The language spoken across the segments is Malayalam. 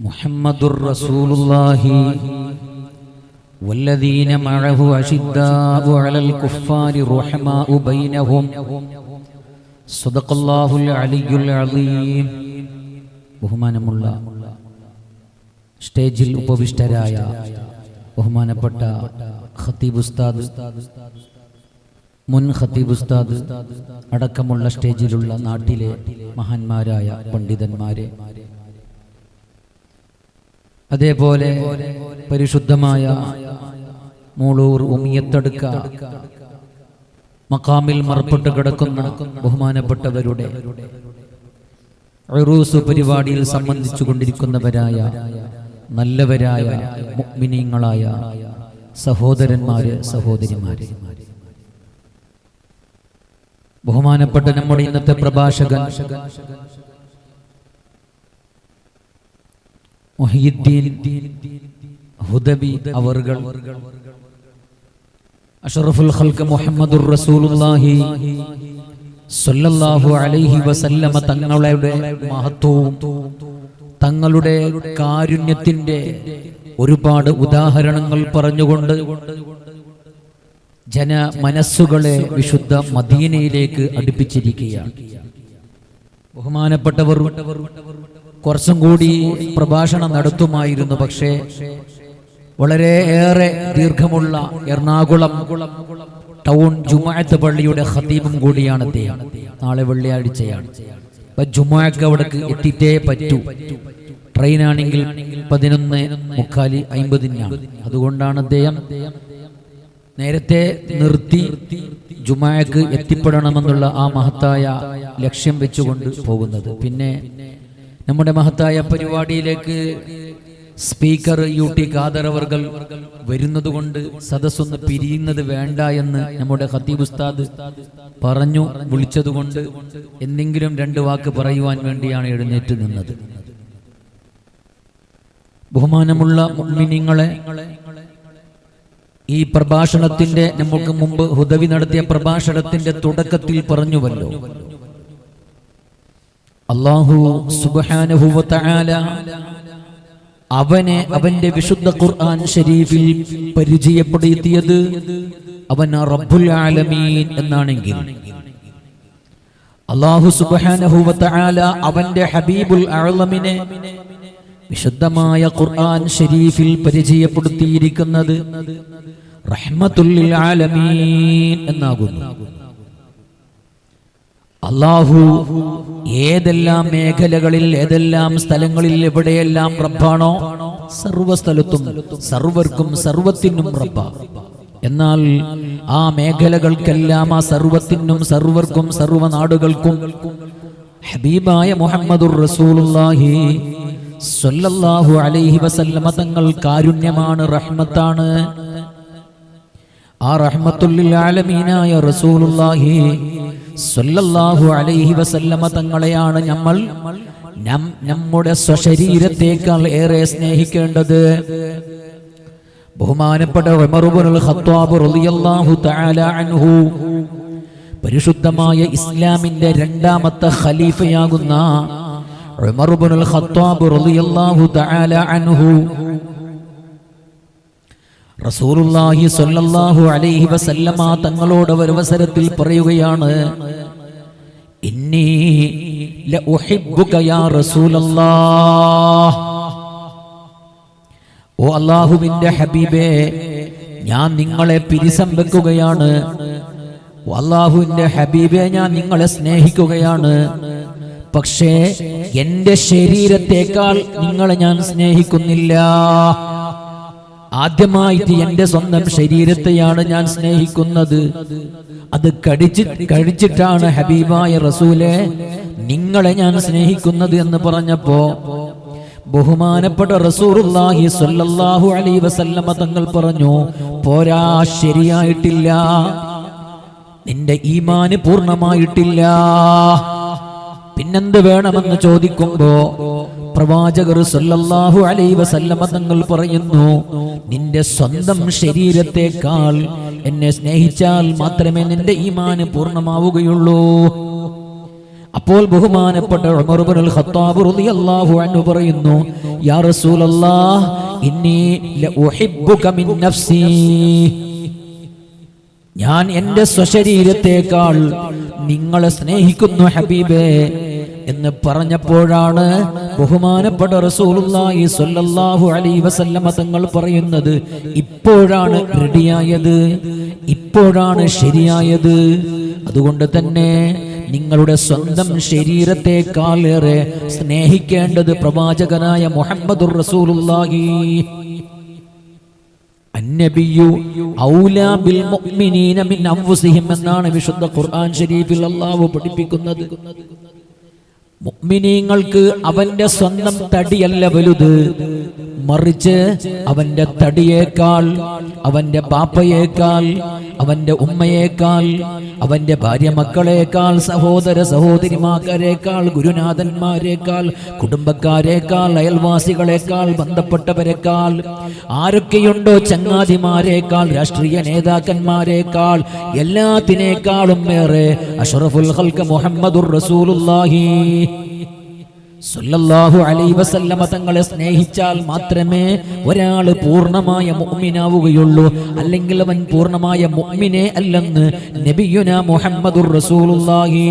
മുഹമ്മദുർ റസൂലുള്ളാഹി വല്ലദീന മഅഹു അശിദ്ദാഉ അലൽ കുഫാരി റഹമാഉ ബൈനഹും സദഖല്ലാഹുൽ അലിയ്യുൽ അളീം. ബഹുമാനമുള്ള സ്റ്റേജിൽ ഉപവിഷ്ടരായ ബഹുമാനപ്പെട്ട ഖത്തീബ് ഉസ്താദ്, മുൻ ഖത്തീബ് ഉസ്താദ് അടക്കമുള്ള സ്റ്റേജിലുള്ള നാട്ടിലെ മഹാന്മാരായ പണ്ഡിതന്മാരെ, അതേപോലെ പരിശുദ്ധമായ മൂളൂർ ഉമിയത്തടുക്ക മഖാമിൽ മറപ്പെട്ട് കിടക്കുന്ന ബഹുമാനപ്പെട്ടവരുടെ ഉറൂസ് പരിപാടിയിൽ സംബന്ധിച്ചു കൊണ്ടിരിക്കുന്നവരായ നല്ലവരായ മുഅ്മിനീങ്ങളായ സഹോദരന്മാരെ, സഹോദരിമാരെ, ബഹുമാനപ്പെട്ട നമ്മുടെ ഇന്നത്തെ പ്രഭാഷകൻ മുഹയ്യിദ്ദീൻ ഹുദവി അവർകൾ, അഷ്റഫുൽ ഖൽഖ് മുഹമ്മദുർ റസൂലുള്ളാഹി സ്വല്ലല്ലാഹു അലൈഹി വസല്ലമ തങ്ങളുടെ മഹത്വവും തങ്ങളുടെ കാരുണ്യത്തിന്റെ ഒരുപാട് ഉദാഹരണങ്ങൾ പറഞ്ഞുകൊണ്ട് മനസ്സുകളെ വിശുദ്ധ മദീനയിലേക്ക് അടുപ്പിച്ചിരിക്കുകയാണ്. ബഹുമാനപ്പെട്ടവർ കുറച്ചും കൂടി പ്രഭാഷണം നടത്തുമായിരുന്നു, പക്ഷേ വളരെയേറെ ദീർഘമുള്ള എറണാകുളം ടൗൺ ജുമുഅത്ത് പള്ളിയുടെ ഖതീബും കൂടിയാണ് അദ്ദേഹം. നാളെ വെള്ളിയാഴ്ചയാണ്. അപ്പൊ ജുമുഅക്ക് അവിടേക്ക് എത്തിയിട്ടേ പറ്റൂ. ട്രെയിനാണെങ്കിൽ 11:45-നാണ്. അതുകൊണ്ടാണ് അദ്ദേഹം നേരത്തെ നിർത്തി ജുമുഅക്ക് എത്തിപ്പെടണമെന്നുള്ള ആ മഹത്തായ ലക്ഷ്യം വെച്ചുകൊണ്ട് പോകുന്നത്. പിന്നെ നമ്മുടെ മഹത്തായ പരിപാടിയിലേക്ക് സ്പീക്കർ UT ഖാദർ അവർകൾ വരുന്നത് കൊണ്ട് സദസ്സൊന്ന് പിരിയുന്നത് വേണ്ട എന്ന് നമ്മുടെ ഖത്തീബ് ഉസ്താദ് പറഞ്ഞു വിളിച്ചതുകൊണ്ട് എന്തെങ്കിലും 2 വാക്ക് പറയുവാൻ വേണ്ടിയാണ് എഴുന്നേറ്റ് നിന്നത്. ബഹുമാനമുള്ള മുഅ്മിനീങ്ങളെ, ഈ പ്രഭാഷണത്തിന്റെ നമുക്ക് മുമ്പ് ഹുദവി നടത്തിയ പ്രഭാഷണത്തിന്റെ തുടക്കത്തിൽ പറഞ്ഞുവല്ലോ, അല്ലാഹു സുബ്ഹാനഹു വ തആല അവന്റെ വിശുദ്ധ ഖുർആൻ ശരീഫിൽ പരിചയപ്പെടുത്തിയത് അവൻ റബ്ബുൽ ആലമീൻ എന്നാണെങ്കിൽ, അല്ലാഹു സുബ്ഹാനഹു വ തആല അവന്റെ ഹബീബുൽ അഅ്ലമിനെ വിശുദ്ധമായ ഖുർആൻ ശരീഫിൽ പരിചയപ്പെടുത്തിയിരിക്കുന്നത് റഹ്മത്തുൽ ലിൽ ആലമീൻ എന്നാകുന്നു. അല്ലാഹു ഏതെല്ലാം മേഖലകളിൽ, ഏതെല്ലാം സ്ഥലങ്ങളിൽ, എവിടെയെല്ലാം റബ്ബാണോ സർവസ്ഥലത്തും സർവർക്കും സർവത്തിനും റബ്ബ. എന്നാൽ ആ മേഖലകൾക്കെല്ലാം, ആ സർവത്തിനും സർവർക്കും സർവനാടുകൾക്കും ഹബീബായ മുഹമ്മദുർ റസൂലുള്ളാഹി സ്വല്ലല്ലാഹു അലൈഹി വസല്ലമ തങ്ങൾ കാരുണ്യമാണ്, റഹ്മത്താണ്. ആ റഹ്മത്തുൽ ലിൽ ആലമീനായ റസൂലുള്ളാഹി സ്വല്ലല്ലാഹു അലൈഹി വസല്ലമ തങ്ങളെയാണ് നമ്മൾ നമ്മുടെ സ്വശരീരത്തേക്കാൾ ഏറെ സ്നേഹിക്കേണ്ടത്. ബഹുമാനപ്പെട്ട ഉമർ ഇബ്നുൽ ഖത്താബ് റളിയല്ലാഹു തആല അൻഹു, പരിശുദ്ധമായ ഇസ്ലാമിന്റെ 2ാമത്തെ ഖലീഫയാകുന്ന ഉമർ ഇബ്നുൽ ഖത്താബ് റളിയല്ലാഹു തആല അൻഹു റസൂലുള്ളാഹി സ്വല്ലല്ലാഹു അലൈഹി വസല്ലമ തങ്ങളോട് ഒരു അവസരത്തിൽ പറയുകയാണ്, ഇന്നി ലഉഹിബ്ബുക യാ റസൂലല്ലാഹ്, ഓ അല്ലാഹുവിന്റെ ഹബീബേ, ഞാൻ നിങ്ങളെ പിരിസം വെക്കുകയാണ്. ഓ അല്ലാഹുവിന്റെ ഹബീബേ, ഞാൻ നിങ്ങളെ സ്നേഹിക്കുകയാണ്. പക്ഷേ എന്റെ ശരീരത്തെക്കാൾ നിങ്ങളെ ഞാൻ സ്നേഹിക്കുന്നില്ല. ആദ്യമായിട്ട് എന്റെ സ്വന്തം ശരീരത്തെയാണ് ഞാൻ സ്നേഹിക്കുന്നത്. അത് കഴിച്ചിട്ടാണ് ഹബീബായ റസൂലെ നിങ്ങളെ ഞാൻ സ്നേഹിക്കുന്നത് എന്ന് പറഞ്ഞപ്പോ ബഹുമാനപ്പെട്ട റസൂലുള്ളാഹി സ്വല്ലല്ലാഹു അലൈഹി വസല്ലമ തങ്ങൾ പറഞ്ഞു, പോരാ, ശരിയായിട്ടില്ല, നിന്റെ ഈമാന് പൂർണ്ണമായിട്ടില്ല. പിന്നെന്ത് വേണമെന്ന് ചോദിക്കുമ്പോ പ്രവാചകർ സല്ലല്ലാഹു അലൈഹി വസല്ലമ തങ്ങൾ പറയുന്നു, നിന്റെ സ്വന്തം ശരീരത്തെക്കാൾ എന്നെ സ്നേഹിച്ചാൽ മാത്രമേ നിന്റെ ഈമാന് പൂർണ്ണമാവുകയുള്ളൂ. അപ്പോൾ ബഹുമാനപ്പെട്ട ഉമർ ഇബ്നുൽ ഖത്താബ് റളിയല്ലാഹു അൻഹു പറയുന്നു, യാ റസൂലല്ലാഹ് ഇന്നി ലഉഹിബ്ബുക മിൻ നഫ്സി, ഞാൻ എൻ്റെ സ്വശരീരത്തേക്കാൾ നിങ്ങളെ സ്നേഹിക്കുന്നു ഹബീബേ എന്ന് പറഞ്ഞപ്പോഴാണ് ബഹുമാനപ്പെട്ട റസൂലുള്ളാഹി സ്വല്ലല്ലാഹു അലൈഹി വസല്ലമ തങ്ങൾ പറയുന്നത്, ഇപ്പോഴാണ് റെഡിയായത്, ഇപ്പോഴാണ് ശരിയായത്. അതുകൊണ്ട് തന്നെ നിങ്ങളുടെ സ്വന്തം ശരീരത്തെക്കാളേറെ സ്നേഹിക്കേണ്ടത് പ്രവാചകനായ മുഹമ്മദുർ റസൂലുള്ളാഹി. അന്നബിയു ഔലാ ബിൽ മുഅ്മിനീന മിൻ അൻഫുസിഹിം എന്നാണ് വിശുദ്ധ ഖുർആൻ ശരീഫിൽ അല്ലാഹു പഠിപ്പിക്കുന്നത്. മുഅ്മിനീങ്ങൾക്ക് അവന്റെ സ്വന്തം തടിയല്ല വലുത്, മറിച്ച് അവന്റെ തടിയേക്കാൾ, അവന്റെ ബാപ്പയേക്കാൾ, അവന്റെ ഉമ്മയേക്കാൾ, അവന്റെ ഭാര്യ മക്കളേക്കാൾ, സഹോദര സഹോദരിമാരേക്കാൾ, ഗുരുനാഥന്മാരേക്കാൾ, കുടുംബക്കാരേക്കാൾ, അയൽവാസികളേക്കാൾ, ബന്ധപ്പെട്ടവരെക്കാൾ, ആരൊക്കെയുണ്ടോ ചങ്ങാതിമാരേക്കാൾ, രാഷ്ട്രീയ നേതാക്കന്മാരേക്കാൾ, എല്ലാത്തിനേക്കാളും ഏറെ അഷ്റഫുൽ ഖൽഖ് മുഹമ്മദുർ റസൂലുള്ളാഹി സല്ലല്ലാഹു അലൈഹി വസല്ലമ തങ്ങളെ സ്നേഹിച്ചാൽ മാത്രമേ ഒരാൾ പൂർണ്ണമായ മുഅ്മിനാവുകയുള്ളൂ. അല്ലെങ്കിൽ അവൻ പൂർണ്ണമായ മുഅ്മിനെ അല്ലെന്ന് നബിയുനാ മുഹമ്മദുർ റസൂലുള്ളാഹി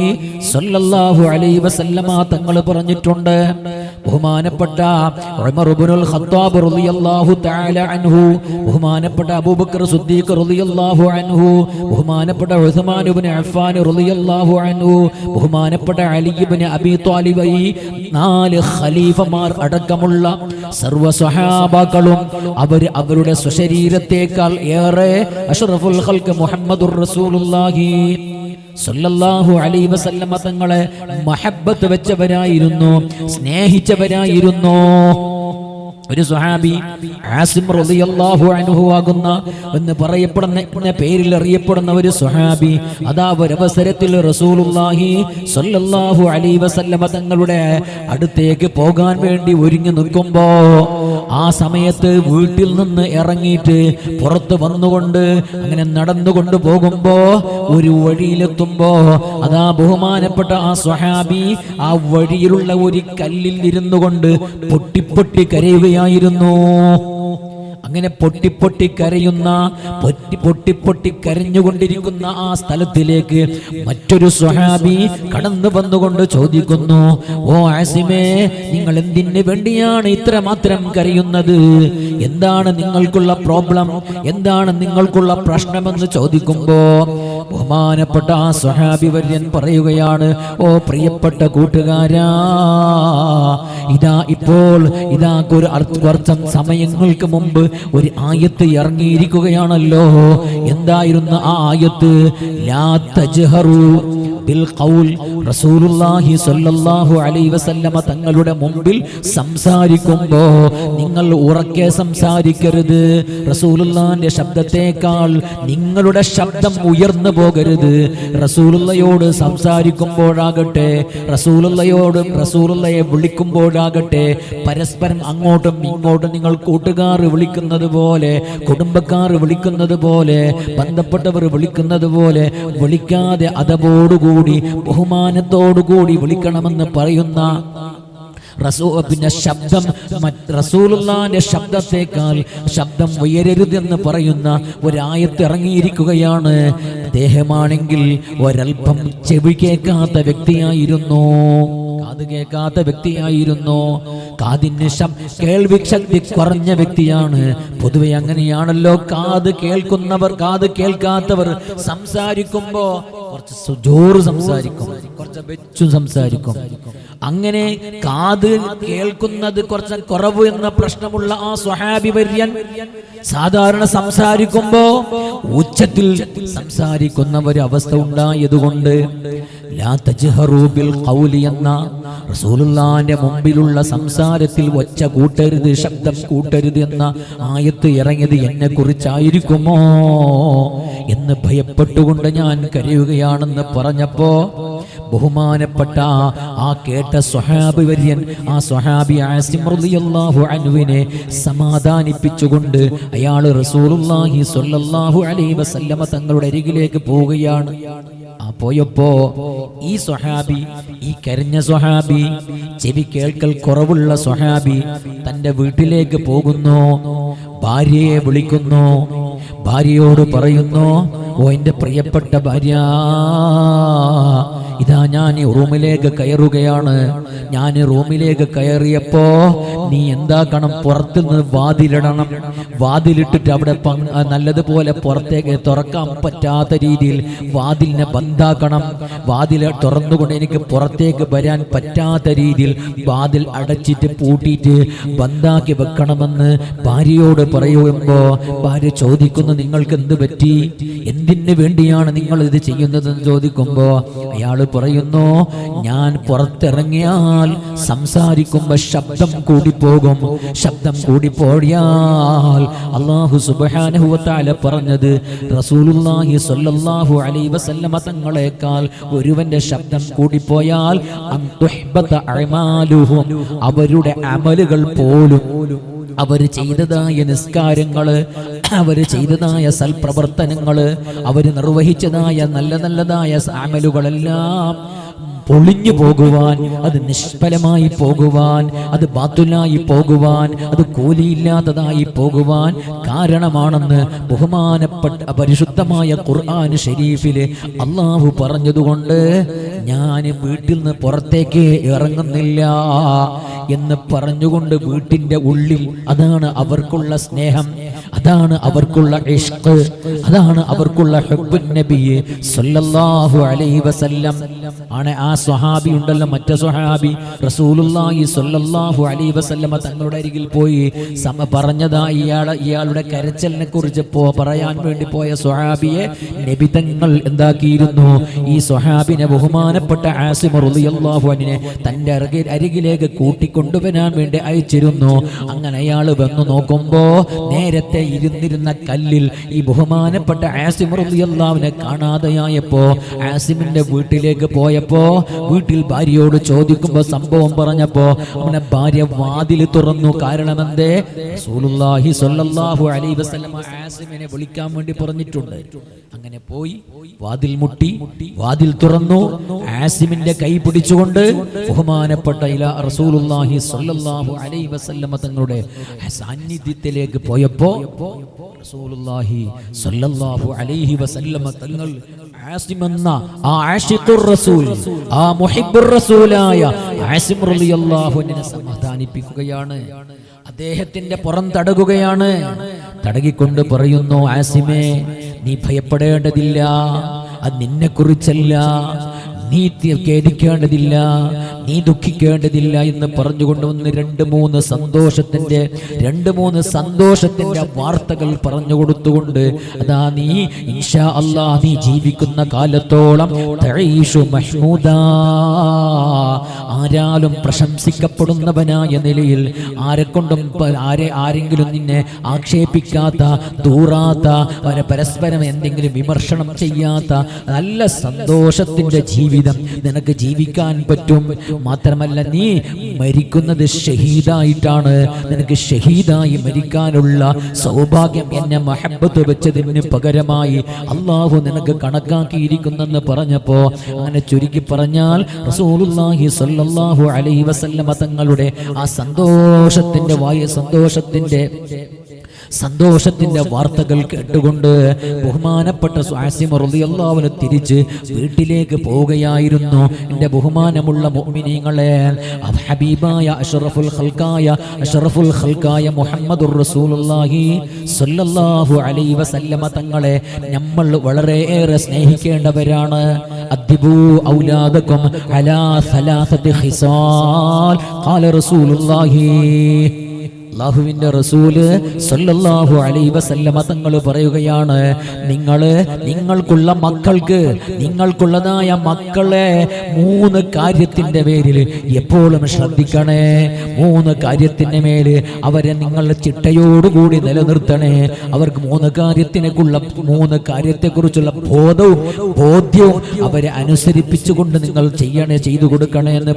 സല്ലല്ലാഹു അലൈഹി വസല്ലമ തങ്ങൾ പറഞ്ഞിട്ടുണ്ട്. ബഹുമാനപ്പെട്ട ഉമർ ഇബ്നുൽ ഖത്താബ് റളിയല്ലാഹു തആല അൻഹു, ബഹുമാനപ്പെട്ട അബൂബക്കർ സിദ്ദീഖ് റളിയല്ലാഹു അൻഹു, ബഹുമാനപ്പെട്ട ഉസ്മാൻ ഇബ്നു അഫ്ഫാൻ റളിയല്ലാഹു അൻഹു, ബഹുമാനപ്പെട്ട അലി ഇബ്നു അബീ ത്വാലിബ്, 4 ഖലീഫമാർ അടക്കമുള്ള സർവ്വ സ്വഹാബാക്കളും അവരുടെ സ്വശരീരത്തേക്കാൾ ഏറെ അഷ്റഫുൽ ഖൽഖ് മുഹമ്മദുർ റസൂലുള്ളാഹി സല്ലല്ലാഹു അലൈഹി വസല്ലമ തങ്ങളെ മഹബ്ബത്ത് വെച്ചവരായിരുന്നു, സ്നേഹിച്ചവരായിരുന്നു. ഒരു സ്വഹാബി ആസിം റളിയല്ലാഹു അൻഹു ആകുന്ന എന്ന് പറയപ്പെടുന്ന പേരിൽ അറിയപ്പെടുന്ന ഒരു സ്വഹാബി, അതാ ഒരവസരത്തിൽ റസൂലുള്ളാഹി സ്വല്ലല്ലാഹു അലൈഹി വസല്ലമ തങ്ങളുടെ അടുത്തേക്ക് പോകാൻ വേണ്ടി ഒരുങ്ങി നിൽക്കുമ്പോ, ആ സമയത്ത് വീട്ടിൽ നിന്ന് ഇറങ്ങിയിട്ട് പുറത്ത് വന്നുകൊണ്ട് അങ്ങനെ നടന്നുകൊണ്ട് പോകുമ്പോ ഒരു വഴിയിലെത്തുമ്പോ അതാ ബഹുമാനപ്പെട്ട ആ സ്വഹാബി ആ വഴിയിലുള്ള ഒരു കല്ലിൽ ഇരുന്നു കൊണ്ട് പൊട്ടി കരയുകയായിരുന്നു. അങ്ങനെ പൊട്ടി കരഞ്ഞുകൊണ്ടിരിക്കുന്ന ആ സ്ഥലത്തിലേക്ക് മറ്റൊരു സ്വഹാബി കടന്നു വന്നുകൊണ്ട് ചോദിക്കുന്നു, ഓ ആസിമേ, നിങ്ങൾ എന്തിനു വേണ്ടിയാണ് ഇത്രമാത്രം കരയുന്നത്? എന്താണ് നിങ്ങൾക്കുള്ള പ്രോബ്ലം? എന്താണ് നിങ്ങൾക്കുള്ള പ്രശ്നമെന്ന് ചോദിക്കുമ്പോ ബഹുമാനപ്പെട്ട ആ സ്വഹാബി വര്യൻ പറയുകയാണ്, ഓ പ്രിയപ്പെട്ട കൂട്ടുകാരാ, ഇതാ കുറച്ച് സമയങ്ങൾക്ക് മുമ്പ് ഒരു ആയത്ത് ഇറങ്ങിയിരിക്കുകയാണല്ലോ. എന്തായിരുന്നു ആ ആയത്ത്? ലാ തജ്ഹറു ബിൽ ഖൗൽ. റസൂലുള്ളാഹി സ്വല്ലല്ലാഹു അലൈഹി വസല്ലമ തങ്ങളുടെ മുമ്പിൽ സംസാരിക്കുമ്പോ നിങ്ങൾ ഉറക്കെ സംസാരിക്കരുത്. റസൂലുള്ളാഹിന്റെ ശബ്ദത്തേക്കാൾ നിങ്ങളുടെ ശബ്ദം ഉയർന്നു പോകരുത്. റസൂലുള്ളയോട് സംസാരിക്കുമ്പോഴാകട്ടെ, റസൂലുള്ളയെ വിളിക്കുമ്പോഴാകട്ടെ, പരസ്പരം അങ്ങോട്ടും ഇങ്ങോട്ടും നിങ്ങൾ കൂട്ടുകാർ വിളിക്കുന്നത് പോലെ, കുടുംബക്കാർ വിളിക്കുന്നത് പോലെ, ബന്ധപ്പെട്ടവർ വിളിക്കുന്നത് പോലെ വിളിക്കാതെ അതവോടുകൂടി ബഹുമാനത്തോടുകൂടി വിളിക്കണമെന്ന് പറയുന്ന പിന്നെ ശബ്ദം റസൂലുള്ളാഹിന്റെ ശബ്ദത്തേക്കാൾ ശബ്ദം ഉയരരുതെന്ന് പറയുന്ന ഒരായത്ത് ഇറങ്ങിയിരിക്കുകയാണ്. അദ്ദേഹമാണെങ്കിൽ ഒരൽപ്പം ചെവി കേൾക്കാത്ത വ്യക്തിയായിരുന്നു, കാത് കേൾക്കാത്ത വ്യക്തിയായിരുന്നു, കാതിന് കേൾവി ശക്തി കുറഞ്ഞ വ്യക്തിയാണ്. പൊതുവെ അങ്ങനെയാണല്ലോ, കാത് കേൾക്കുന്നവർ കാത് കേൾക്കാത്തവർ സംസാരിക്കുമ്പോ കുറച്ച് ജോറ് സംസാരിക്കും, കുറച്ച് വെച്ചും സംസാരിക്കും. അങ്ങനെ കാത് കേൾക്കുന്നത് കുറച്ച് കുറവ് എന്ന പ്രശ്നമുള്ള ആ സ്വഹാബി വര്യൻ സാധാരണ സംസാരിക്കുമ്പോ ഉച്ചത്തിൽ സംസാരിക്കുന്ന ഒരു അവസ്ഥ ഉണ്ടായതുകൊണ്ട് ലാ തജ്ഹറു ബിൽ ഖൗലി എന്ന റസൂലുള്ളാഹിന്റെ മുമ്പിലുള്ള സംസാരത്തിൽ ഒച്ച കൂട്ടരുത്, ശബ്ദം കൂട്ടരുത് എന്ന ആയത്ത് ഇറങ്ങിയത് എന്നെ കുറിച്ചായിരിക്കുമോ എന്ന് ഭയപ്പെട്ടുകൊണ്ട് ഞാൻ കരയുകയാണെന്ന് പറഞ്ഞപ്പോ ബഹുമാനപ്പെട്ട ആ കേട്ട സ്വഹാബി വര്യൻ, ആ സ്വഹാബി ആസിം റളിയല്ലാഹു അൻഹുവിനെ സമാധാനിപ്പിച്ചുകൊണ്ട് അയാൾ റസൂലുള്ളാഹി സ്വല്ലല്ലാഹു അലൈഹി വസല്ലമ തങ്ങളുടെ അരികിലേക്ക് പോവുകയാണ്. പോയപ്പോ ഈ സ്വഹാബി, ഈ കരഞ്ഞ സ്വഹാബി, ചെവി കേൾക്കൽ കുറവുള്ള സ്വഹാബി തന്റെ വീട്ടിലേക്ക് പോകുന്നു. ഭാര്യയെ വിളിക്കുന്നു. ഭാര്യയോട് പറയുന്നു, ഓ എന്റെ പ്രിയപ്പെട്ട ഭാര്യ, ഇതാ ഞാൻ ഈ റൂമിലേക്ക് കയറുകയാണ്. ഞാൻ റൂമിലേക്ക് കയറിയപ്പോ നീ എന്താക്കണം, പുറത്തുനിന്ന് വാതിലിടണം. വാതിലിട്ടിട്ട് അവിടെ നല്ലതുപോലെ പുറത്തേക്ക് തുറക്കാൻ പറ്റാത്ത രീതിയിൽ വാതിലിനെ ബന്ധാക്കണം. വാതിൽ തുറന്നുകൊണ്ട് എനിക്ക് പുറത്തേക്ക് വരാൻ പറ്റാത്ത രീതിയിൽ വാതിൽ അടച്ചിട്ട് പൂട്ടിയിട്ട് ബന്ധാക്കി വെക്കണമെന്ന് ഭാര്യയോട് പറയുമ്പോ ഭാര്യ ചോദിക്കുന്നു, നിങ്ങൾക്ക് എന്ത് പറ്റി, എന്തിനു വേണ്ടിയാണ് നിങ്ങൾ ഇത് ചെയ്യുന്നതെന്ന് ചോദിക്കുമ്പോ അയാൾ പറയുന്നു, ഞാൻ പുറത്തിറങ്ങിയാൽ സംസാരിക്കുമ്പോ ശബ്ദം കൂടിപ്പോകും. ശബ്ദം കൂടിപ്പോയാൽ അല്ലാഹു സുബ്ഹാനഹു വ തആല പറഞ്ഞത്, റസൂലുള്ളാഹി സ്വല്ലല്ലാഹു അലൈഹി വസല്ലമ തങ്ങളെക്കാൾ ഒരുവന്റെ ശബ്ദം കൂടിപ്പോയാൽ അൻ തുഹ്ബത അഅമാലുഹും, അവരുടെ അമലുകൾ പോലും, അവർ ചെയ്തതായ നിസ്കാരങ്ങള്, അവർ ചെയ്തതായ സൽപ്രവർത്തനങ്ങള്, അവർ നിർവഹിച്ചതായ നല്ലതായ അമലുകളെല്ലാം പൊളിഞ്ഞു പോകുവാൻ, അത് നിഷ്ഫലമായി പോകുവാൻ, അത് ബാത്തുലായി പോകുവാൻ, അത് കൂലിയില്ലാത്തതായി പോകുവാൻ കാരണമാണെന്ന് ബഹുമാനപ്പെട്ട പരിശുദ്ധമായ ഖുർആൻ ഷരീഫില് അള്ളാഹു പറഞ്ഞതുകൊണ്ട് ഞാൻ വീട്ടിൽ നിന്ന് പുറത്തേക്ക് ഇറങ്ങുന്നില്ല എന്ന് പറഞ്ഞുകൊണ്ട് വീട്ടിന്റെ ഉള്ളിൽ, അതാണ് അവർക്കുള്ള സ്നേഹം, അതാണ് അവർക്കുള്ള ഇഷ്ക്, അതാണ് അവർക്കുള്ള ഹുബ്ബുൻ നബി സല്ലല്ലാഹു അലൈഹി വസല്ലം ആണ്. ആ സ്വഹാബി ഉണ്ടല്ലോ, മറ്റേ സ്വഹാബി റസൂലുള്ളാഹി സ്വല്ലല്ലാഹു അലൈഹി വസല്ലമ തങ്ങളുടെ അരികിൽ പോയി പറഞ്ഞതാ ഇയാളുടെ കരച്ചലിനെ കുറിച്ച് പറയാൻ വേണ്ടി പോയ സ്വഹാബിയെ നബി തങ്ങൾ എന്താക്കിയിരുന്നു, ഈ സ്വഹാബിനെ ബഹുമാനപ്പെട്ട ആസിം റളിയല്ലാഹു അൻഹു തന്റെ അരികിലേക്ക് കൂട്ടിക്കൊണ്ടുവരാൻ വേണ്ടി അയച്ചിരുന്നു. അങ്ങനെ അയാൾ വന്നു നോക്കുമ്പോ നേരത്തെ ഇരുന്നിരുന്ന കല്ലിൽ ഈ ബഹുമാനപ്പെട്ട ആസിം റളിയല്ലാഹുവിനെ കാണാതെയായപ്പോ ആസിമിന്റെ വീട്ടിലേക്ക് പോയപ്പോ വീട്ടിൽ ഭാര്യയോട് ചോദിക്കുമ്പോ സംഭവം പറഞ്ഞപ്പോ അവനെ ഭാര്യ വാതിൽ തുറന്നു. കാരണം എന്തേ, റസൂലുള്ളാഹി സ്വല്ലല്ലാഹു അലൈഹി വസല്ലം ആസിമിനെ വിളിക്കാൻ വേണ്ടി പറഞ്ഞിട്ടുണ്ട്. അങ്ങനെ പോയി വാതിൽ മുട്ടി, വാതിൽ തുറന്നു. ആസിമിന്റെ കൈ പിടിച്ചുകൊണ്ട് ബഹുമാനപ്പെട്ട റസൂലുള്ളാഹി സ്വല്ലല്ലാഹു അലൈഹി വസല്ലം തങ്ങളുടെ സാന്നിധ്യത്തിലേക്ക് പോയപ്പോ റസൂലുള്ളാഹി സ്വല്ലല്ലാഹു അലൈഹി വസല്ലം തങ്ങൾ ആസിം എന്ന ആ ആശിഖുർ റസൂൽ, ആ മുഹിബ്ബുർ റസൂലായ ആസിം റളിയല്ലാഹു അൻഹു സമാധാനിപ്പിക്കുകയാണ്. അദ്ദേഹത്തിന്റെ പുറം തടകുകയാണ്. തടകിക്കൊണ്ട് പറയുന്നു, ആസിമേ, നീ ഭയപ്പെടേണ്ടതില്ല, അത് നിന്നെ കുറിച്ചല്ല, നീ ഖേദിക്കേണ്ടതില്ല, നീ ദുഃഖിക്കേണ്ടതില്ല എന്ന് പറഞ്ഞുകൊണ്ട് വന്ന് രണ്ട് മൂന്ന് സന്തോഷത്തിന്റെ വാർത്തകൾ പറഞ്ഞു കൊടുത്തുകൊണ്ട്, അതാ നീ ഇൻഷാ അല്ലാഹ് നീ ജീവിക്കുന്ന കാലത്തോളം തഈഷു മഹ്മൂദാ, ആരാലും പ്രശംസിക്കപ്പെടുന്നവനായ നിലയിൽ, ആരെങ്കിലും നിന്നെ ആക്ഷേപിക്കാത്ത, ദൂറാത്ത, പരസ്പരം എന്തെങ്കിലും വിമർശനം ചെയ്യാത്ത നല്ല സന്തോഷത്തിന്റെ ജീവിതം നിനക്ക് ജീവിക്കാൻ പറ്റും. മാത്രമല്ല, നീ മരിക്കുന്നത് ഷഹീദായിട്ടാണ്. നിനക്ക് ഷഹീദായി മരിക്കാനുള്ള സൗഭാഗ്യം എന്നെ മഹബ്ബത്ത് വെച്ചതിന് പകരമായി അള്ളാഹു നിനക്ക് കണക്കാക്കിയിരിക്കുന്നെന്ന് പറഞ്ഞപ്പോ, അങ്ങനെ ചുരുക്കി പറഞ്ഞാൽ റസൂലുള്ളാഹി സ്വല്ലല്ലാഹു അലൈഹി വസല്ലമ തങ്ങളുടെ ആ സന്തോഷത്തിന്റെ വാർത്തകൾ കേട്ടുകൊണ്ട് ബഹുമാനപ്പെട്ട ആസിം റളിയല്ലാഹു അൻഹു തിരിച്ച് വീട്ടിലേക്ക് പോവുകയായിരുന്നു. എൻ്റെ ബഹുമാനമുള്ള മുഅ്മിനീങ്ങളെ, ഹബീബായ അഷ്റഫുൽ ഖൽഖായ മുഹമ്മദുർ റസൂലുള്ളാഹി സ്വല്ലല്ലാഹു അലൈഹി വസല്ലമ തങ്ങളെ നമ്മൾ വളരെയേറെ സ്നേഹിക്കേണ്ടവരാണ്. അദ്ദിബൂ ഔലാദകും അലാ സലാസതി ഖിസാൽ ഖാല റസൂലുള്ളാഹി, അല്ലാഹുവിന്റെ റസൂല് സല്ലല്ലാഹു അലൈഹി വസല്ലമ തങ്ങൾ പറയുകയാണ്, നിങ്ങൾക്കുള്ള മക്കൾക്ക്, നിങ്ങൾക്കുള്ളതായ മക്കളെ 3 കാര്യത്തിന്റെ പേരിൽ എപ്പോഴും ശ്രദ്ധിക്കണേ. 3 കാര്യത്തിന്റെ മേൽ അവരെ നിങ്ങൾ ചിട്ടയോടുകൂടി നിലനിർത്തണേ. അവർക്ക് 3 കാര്യത്തെക്കുറിച്ചുള്ള ബോധ്യവും അവരെ അനുസരിപ്പിച്ചുകൊണ്ട് നിങ്ങൾ ചെയ്തു കൊടുക്കണേ എന്ന്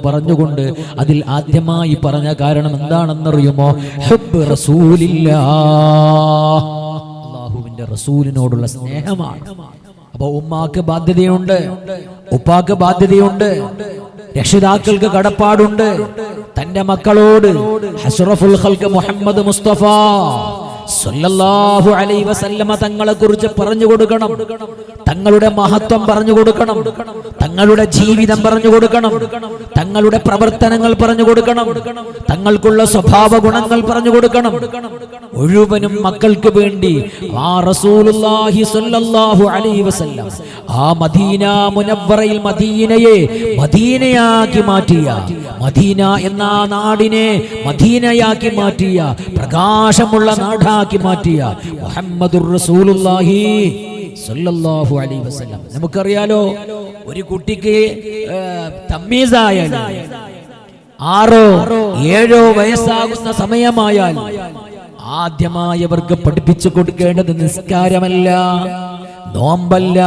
പറഞ്ഞുകൊണ്ട് അതിൽ ആദ്യമായി പറഞ്ഞ കാരണം എന്താണെന്നറിയോ? ഹുബ്ബ് റസൂലില്ലാഹ്, അല്ലാഹുവിന്റെ റസൂലിനോടുള്ള സ്നേഹമാണ്. അപ്പൊ ഉമ്മാക്ക് ബാധ്യതയുണ്ട്, ഉപ്പാക്ക് ബാധ്യതയുണ്ട്, രക്ഷിതാക്കൾക്ക് കടപ്പാടുണ്ട്. തന്റെ മക്കളോട് അഷ്റഫുൽ ഖൽഖ് മുഹമ്മദ് മുസ്തഫ സല്ലല്ലാഹു അലൈഹി വസല്ലമ തങ്ങളെ കുറിച്ച് പറഞ്ഞു കൊടുക്കണം, തങ്ങളുടെ മഹത്വം പറഞ്ഞു കൊടുക്കണം, തങ്ങളുടെ ജീവിതം പറഞ്ഞു കൊടുക്കണം, തങ്ങളുടെ പ്രവർത്തനങ്ങൾ പറഞ്ഞു കൊടുക്കണം, തങ്ങൾക്കുള്ള സ്വഭാവ ഗുണങ്ങൾ പറഞ്ഞു കൊടുക്കണം. മുഴുവനും മക്കൾക്ക് വേണ്ടി ആ റസൂലുള്ളാഹി സ്വല്ലല്ലാഹു അലൈഹി വസല്ലം ആ മദീന മുനവ്വറയിൽ മദീനയെ മദീനയാക്കി മാറ്റിയ, മദീന എന്ന നാടിനെ മദീനയാക്കി മാറ്റിയ, പ്രകാശമുള്ള നാടാക്കി മാറ്റിയ മുഹമ്മദുർ റസൂലുള്ളാഹി സല്ലല്ലാഹു അലൈഹി വസല്ലം. നമുക്കറിയാലോ, ഒരു കുട്ടിക്ക് തമ്മീസായാൽ 6 or 7 വയസ്സാകുന്ന സമയമായാൽ ആദ്യമായി അവർക്ക് പഠിപ്പിച്ചു കൊടുക്കേണ്ടത് നിസ്കാരമല്ല, നോമ്പല്ല,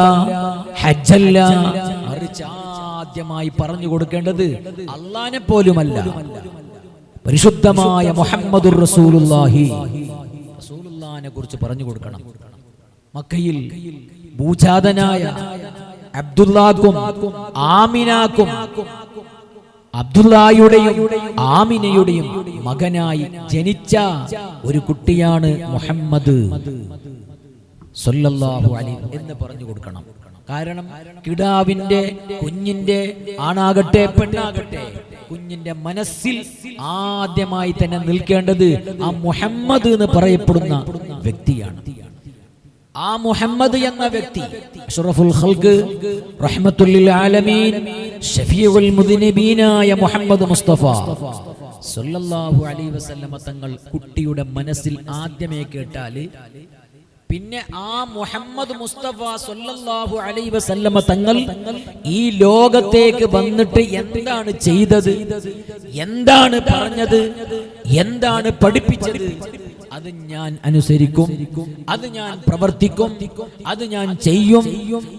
ഹജ്ജല്ല, മറിച്ച് ആദ്യമായി പറഞ്ഞു കൊടുക്കേണ്ടത് അല്ലാഹനെ പോലുമല്ല, പരിശുദ്ധമായ മുഹമ്മദുർ റസൂലുള്ളാഹി റസൂലുള്ളാഹിനെ കുറിച്ച് പറഞ്ഞു കൊടുക്കണം. മക്കയിൽ ഭൂജാതനായ അബ്ദുല്ലാക്കും ആമിനാക്കും, അബ്ദുല്ലായുടെയും ആമിനയുടെയും മകനായി ജനിച്ച ഒരു കുട്ടിയാണ് മുഹമ്മദ് സല്ലല്ലാഹു അലൈഹി എന്ന് പറഞ്ഞു കൊടുക്കണം. കാരണം കിടാവിന്റെ, കുഞ്ഞിന്റെ, ആണാകട്ടെ പെണ്ണാകട്ടെ, കുഞ്ഞിന്റെ മനസ്സിൽ ആദ്യമായി തന്നെ നിൽക്കേണ്ടത് ആ മുഹമ്മദ് എന്ന് പറയപ്പെടുന്ന വ്യക്തിയാണ്. ആ മുഹമ്മദ് എന്ന വ്യക്തി അഷ്റഫുൽ ഖൽഖ് റഹ്മത്തുൽ ലിൽ ആലമീൻ ശഫീഉൽ മുദ്നിബീനായ മുഹമ്മദ് മുസ്തഫ സല്ലല്ലാഹു അലൈഹി വസല്ലമ തങ്ങൾ കുട്ടിയുടെ മനസ്സിൽ ആദ്യമേ കേട്ടാൽ പിന്നെ ആ മുഹമ്മദ് മുസ്തഫ സല്ലല്ലാഹു അലൈഹി വസല്ലമ തങ്ങൾ ഈ ലോകത്തേക്ക് വന്നിട്ട് എന്താണ് ചെയ്തത്, എന്താണ് പറഞ്ഞത്, എന്താണ് പഠിപ്പിച്ചത്, അത് ഞാൻ അനുസരിക്കും, അത് ഞാൻ പ്രവർത്തിക്കും, അത് ഞാൻ ചെയ്യും,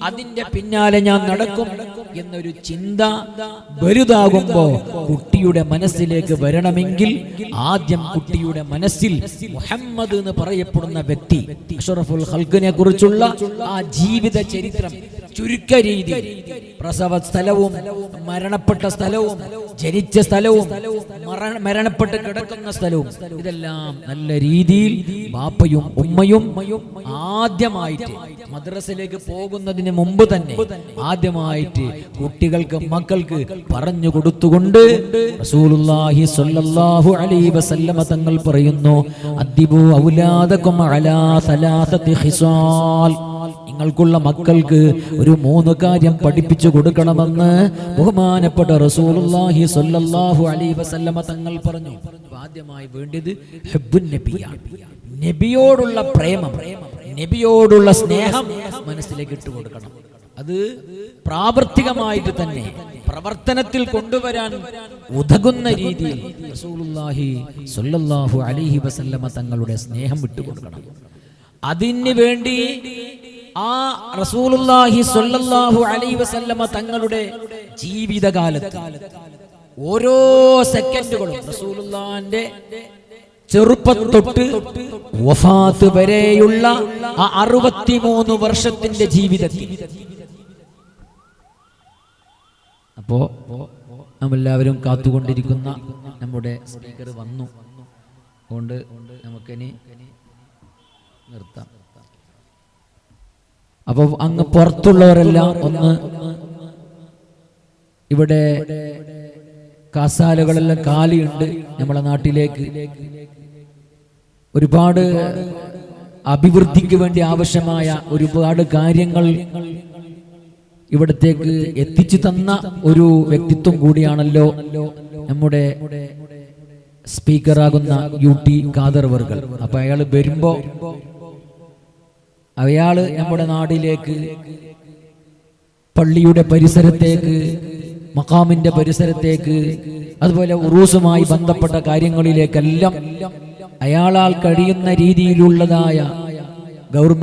അതിന്റെ പിന്നാലെ ഞാൻ നടക്കും എന്നൊരു ചിന്ത വലുതാകുമ്പോ കുട്ടിയുടെ മനസ്സിലേക്ക് വരണമെങ്കിൽ ആദ്യം കുട്ടിയുടെ മനസ്സിൽ മുഹമ്മദ് എന്ന് പറയപ്പെടുന്ന വ്യക്തി അഷ്റഫുൽ ഖൽഖിനെ കുറിച്ചുള്ള ആ ജീവിത ചരിത്രം ചുരുക്ക രീതി, പ്രസവ സ്ഥലവും മരണപ്പെട്ട സ്ഥലവും ജനിച്ച സ്ഥലവും മരണപ്പെട്ട് കിടക്കുന്ന സ്ഥലവും ഇതെല്ലാം നല്ല രീതിയിൽ ബാപ്പയും ഉമ്മയും ആദ്യമായിട്ട് മദ്രസയിലേക്ക് പോകുന്നതിന് മുമ്പ് തന്നെ ആദ്യമായിട്ട് കുട്ടികൾക്ക്, മക്കൾക്ക് പറഞ്ഞു കൊടുത്തുകൊണ്ട് റസൂലുള്ളാഹി സ്വല്ലല്ലാഹു അലൈഹി വസല്ലമ തങ്ങൾ പറയുന്നു, അദ്ദിബു ഔലാദകും അലാ സലാസതി ഖിസാൽ, നിങ്ങൾക്കുള്ള മക്കൾക്ക് ഒരു 3 കാര്യം പഠിപ്പിച്ചു കൊടുക്കണമെന്ന് ബഹുമാനപ്പെട്ട റസൂലുള്ളാഹി സ്വല്ലല്ലാഹു അലൈഹി വസല്ലമ തങ്ങൾ പറഞ്ഞു. ആദ്യമായി വേണ്ടത് ഹുബ്ബുൻ നബിയാണ്. നബിയോടുള്ള പ്രേമം, നബിയോടുള്ള സ്നേഹം മനസ്സിലേക്ക് ഇട്ട് കൊടുക്കണം. അത് പ്രാവർത്തികമായിട്ട് തന്നെ പ്രവർത്തനത്തിൽ കൊണ്ടുവരാൻ ഉതകുന്ന രീതിയിൽ റസൂലുള്ളാഹി സ്വല്ലല്ലാഹു അലൈഹി വസല്ലമ തങ്ങളുടെ സ്നേഹം വിട്ടുകൊടുക്കണം. അതിനു വേണ്ടി ആ റസൂലുള്ളാഹി സ്വല്ലല്ലാഹു അലൈഹി വസല്ലമ തങ്ങളുടെ ജീവിതകാലത്ത് ഓരോ സെക്കൻഡുകളും റസൂലുള്ളാഹിന്റെ ചെറുപ്പം തൊട്ട് വഫാത്ത് വരെയുള്ള ആ 63 വർഷത്തിന്റെ ജീവിതത്തിൽ, അപ്പോ നമ്മളെല്ലാവരും കാത്തുകൊണ്ടിരിക്കുന്ന നമ്മുടെ സ്പീക്കർ വന്നു, അതുകൊണ്ട് നമുക്കിനി നിർത്താം. അപ്പൊ അങ്ങ് പുറത്തുള്ളവരെല്ലാം ഒന്ന് ഇവിടെ കാസാലകളെല്ലാം കാലിയുണ്ട്. നമ്മളെ നാട്ടിലേക്ക് ഒരുപാട് അഭിവൃദ്ധിക്ക് വേണ്ടി ആവശ്യമായ ഒരുപാട് കാര്യങ്ങൾ ഇവിടത്തേക്ക് എത്തിച്ചു തന്ന ഒരു വ്യക്തിത്വം കൂടിയാണല്ലോ നമ്മുടെ സ്പീക്കറാകുന്ന UT ഖാദർ വർകൾ. അപ്പൊ അയാൾ വരുമ്പോ അയാള് നമ്മുടെ നാട്ടിലേക്ക്, പള്ളിയുടെ പരിസരത്തേക്ക്, മഖാമിന്റെ പരിസരത്തേക്ക്, അതുപോലെ ഉറൂസുമായി ബന്ധപ്പെട്ട കാര്യങ്ങളിലേക്കെല്ലാം അയാളാൽ കഴിയുന്ന രീതിയിലുള്ളതായ ഗവൺമെന്റ്